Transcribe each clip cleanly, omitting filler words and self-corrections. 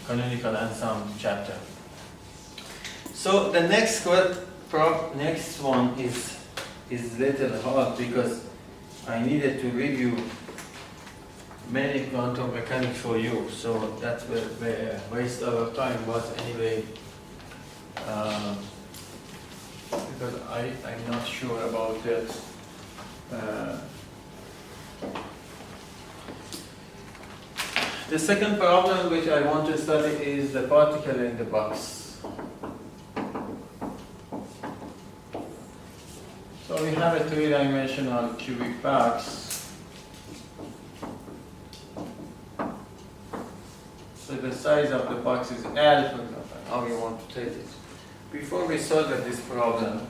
canonical ensemble chapter. So the next one is little hard because I needed to review many quantum mechanics for you, so that's where waste of time. But anyway, because I'm not sure about that. The second problem which I want to study is the particle in the box. So we have a three-dimensional cubic box. So the size of the box is L, for example. How you want to take it. Before we solve this problem,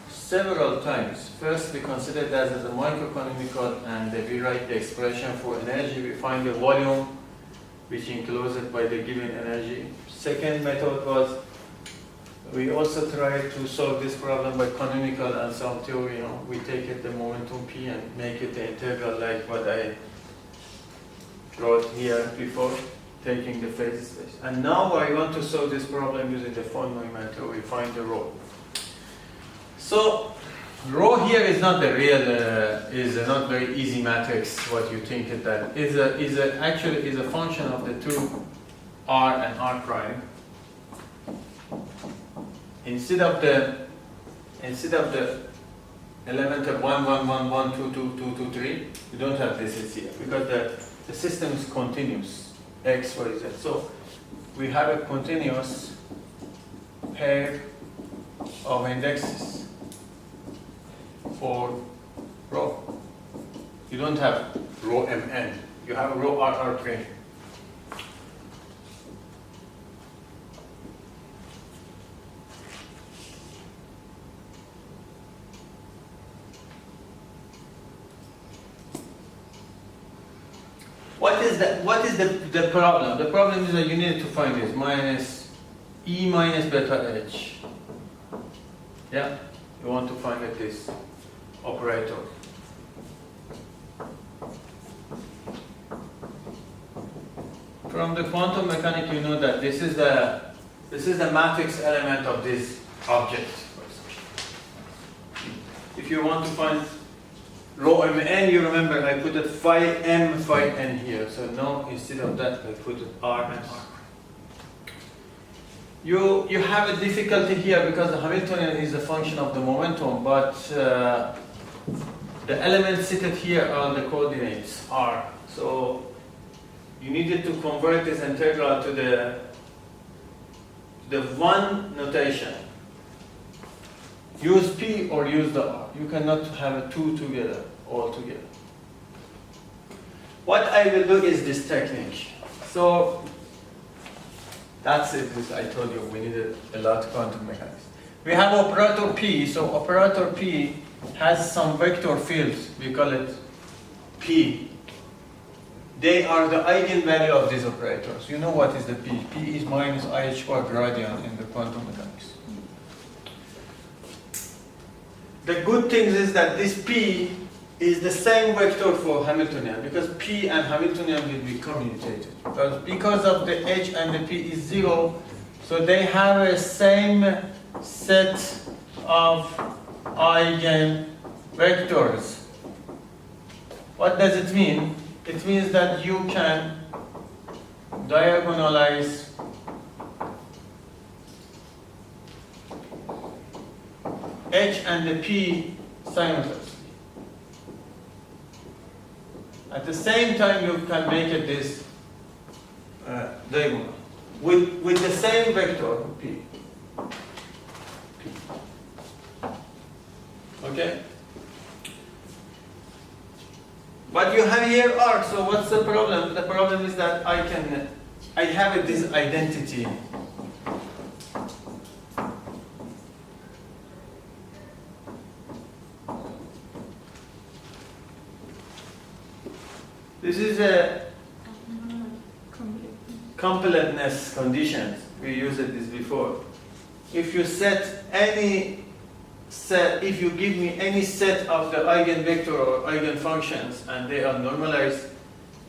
several times, first we consider that as a microcanonical and we write the expression for energy. We find the volume which enclosed by the given energy. Second method was we also try to solve this problem by canonical ensemble theory. We take it the momentum P and make it the integral like what I wrote here before, taking the phase space. And now I want to solve this problem using the von Neumann theory. We find the rho. So rho here is not the real, is not very easy matrix. What you think it that actually is a function of the two r and r prime. Instead of the elemental 1 1 1 1 2 2 2 2 3, you don't have this here because the system is continuous. X, y, z. So we have a continuous pair of indexes for rho. You don't have rho mn. You have rho rr3. What is the problem? The problem is that you need to find this minus E minus beta H. Yeah? You want to find this operator. From the quantum mechanics, you know that this is the matrix element of this object. If you want to find rho mn, you remember I put it phi m phi n here. So now instead of that I put it r and r. You have a difficulty here because the Hamiltonian is a function of the momentum, but the elements seated here are the coordinates r. So you needed to convert this integral to the one notation. Use P or use the R. You cannot have a two together, all together. What I will do is this technique. So that's it. I told you we needed a lot of quantum mechanics. We have operator P. So operator P has some vector fields. We call it P. They are the eigenvalue of these operators. You know what is the P? P is minus IH bar gradient in the quantum mechanics. The good thing is that this P is the same vector for Hamiltonian because P and Hamiltonian will be commutated. Because of the H and the P is 0, so they have a same set of eigenvectors. What does it mean? It means that you can diagonalize H and the P simultaneously. At the same time, you can make it this diagonal with the same vector P. Okay? But you have here R, so what's the problem? The problem is that I have this identity. This is a completeness condition. We used this before. If you set any set, if you give me any set of the eigenvector or eigenfunctions and they are normalized,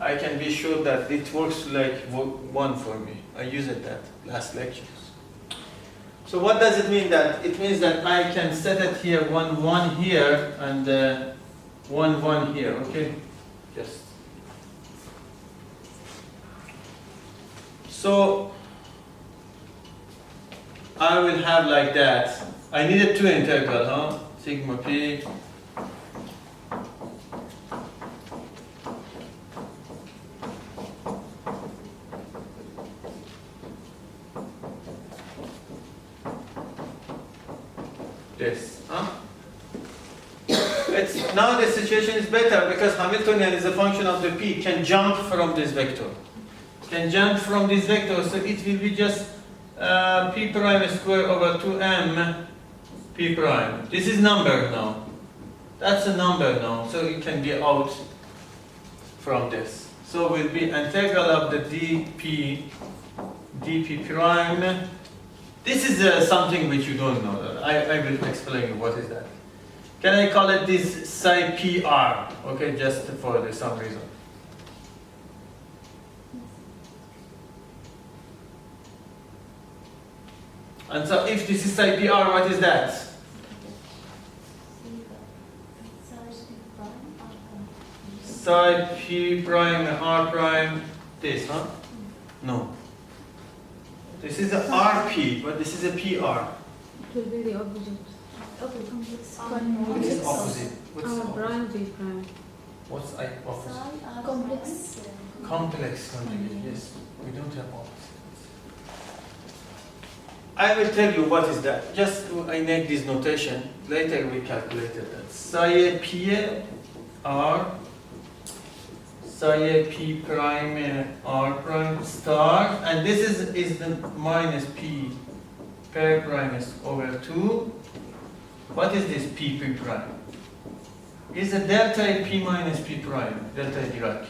I can be sure that it works like 1 for me. I used that last lectures. So what does it mean that? It means that I can set it here 1, 1 here, and 1, 1 here, okay? Just. So I will have like that. I needed 2 integral, huh? Sigma p. This, huh? Now the situation is better because Hamiltonian is a function of the p, can jump from this vector. Can jump from this vector, so it will be just p prime square over 2m p prime. This is number now. That's a number now, so it can be out from this. So will be integral of the dp prime. This is something which you don't know. I will explain you what is that. Can I call it this psi pr? Okay, just for some reason. And so if this is psi pr, what is that? Psi p prime r prime. This, huh? No. This is a RP, but this is a PR. It will be the opposite. Okay, complex. What is opposite? What's R opposite? prime, B prime. What's opposite? Complex. Complex conjugate, yes. We don't have opposite. I will tell you what is that. Just I make this notation. Later we calculated that. Psi P R, psi P prime R prime star, and this is the minus P pair prime is over 2. What is this P prime? Is a delta P minus P prime, delta Dirac.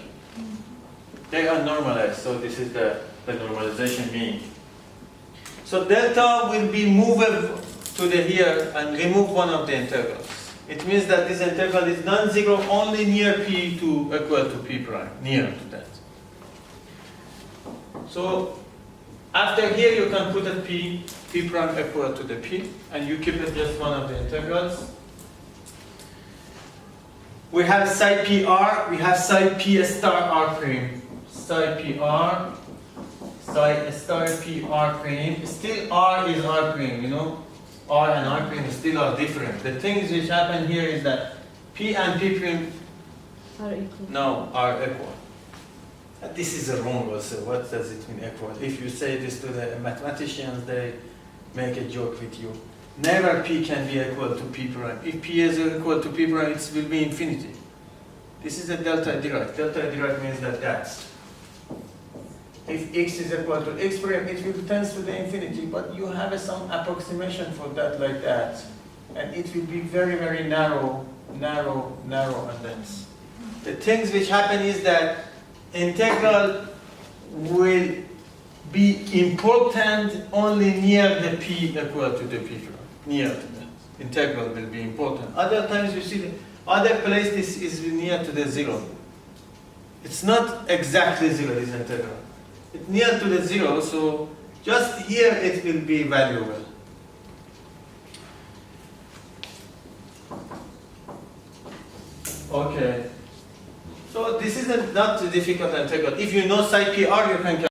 They are normalized, so this is the normalization mean. So delta will be moved to the here and remove one of the integrals. It means that this integral is non-zero only near P to equal to P prime, near to that. So after here you can put a P prime equal to the P, and you keep it just one of the integrals. We have psi PR, we have psi P star R prime. Psi PR, psi star P R prime. Still R is R prime, you know. R and R prime still are different. The things which happen here is that P and P prime Are equal. no, are equal. This is a wrong also. What does it mean equal? If you say this to the mathematicians, they make a joke with you. Never P can be equal to P prime. If P is equal to P prime, it will be infinity. This is a delta Dirac. Delta Dirac means that if x is equal to x prime, it will tend to the infinity, but you have some approximation for that like that. And it will be very, very narrow, and dense. The things which happen is that integral will be important only near the P equal to the P prime. Near to that. Integral will be important. Other times you see the other place this is near to the 0. It's not exactly 0, this integral. It's near to the 0, so just here it will be valuable. Okay. So this is not a difficult integral. If you know psi PR, you can